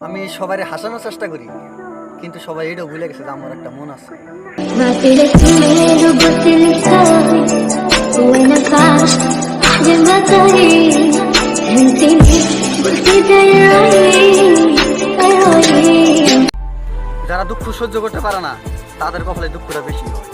আমি সবারই হাসানোর চেষ্টা করি, কিন্তু সবাই এটাও ভুলে গেছে যে আমার একটা মন আছে। যারা দুঃখ সহ্য করতে পারে না তাদের কপালে দুঃখটা বেশি হয়।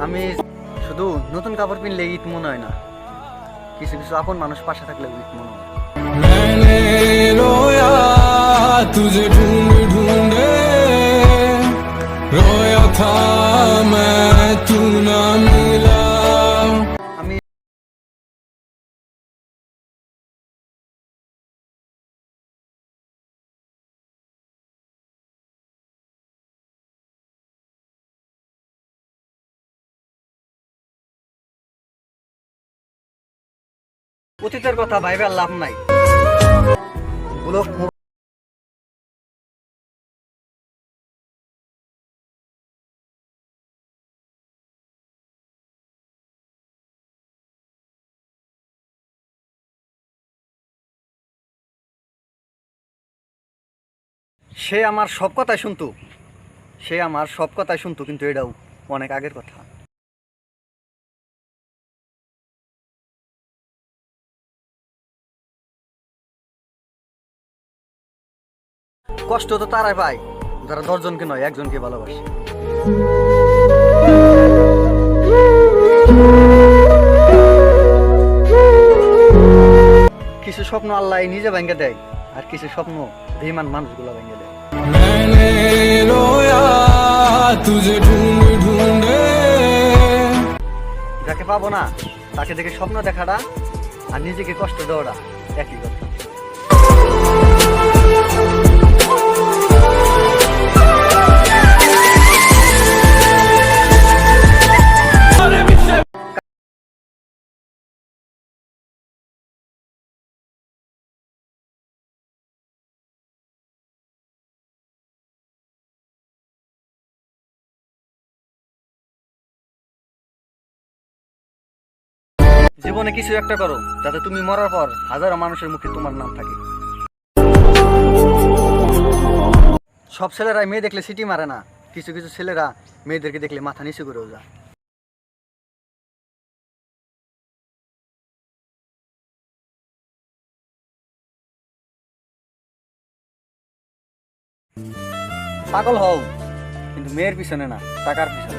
আমি শুধু নতুন কাপড় কিনলে ঈদ মনে হয় না, কিছু কিছু আপন মানুষ পাশে থাকলে ঈদ মনে হয়। मैंने रोया तुझे ढूंढ ढूंढे, रोया था मैं तू ना मिला। আমি অতীতের কথা ভাইবে আর লাভ নাই। সে আমার সব কথাই শুনতো, কিন্তু এটাও অনেক আগের কথা। কষ্ট তো তারাই পায় যারা 10 জনকে নয় 1 জনকে ভালোবাসে। কিছু স্বপ্ন আল্লাহ নিজে ভেঙে দেয়, আর কিছু স্বপ্ন বেঈমান মানুষগুলো ভেঙে দেয়। मैंने रोया तुझे ढूंढ ढूंढे। যাকে পাবো না তাকে দেখে স্বপ্ন দেখাটা আর নিজেকে কষ্ট দেওয়াটা একই কথা। জীবনে কিছু একটা করো যাতে তুমি মরার পর হাজারো মানুষের মুখে তোমার নাম থাকে। সব ছেলেরাই মেয়ে দেখলে সিটি মারে না, কিছু কিছু ছেলেরা মেয়েদেরকে দেখলে মাথা নিচু করেও যায়। পাগল হও, কিন্তু মেয়ের পিছনে না, টাকার পিছনে।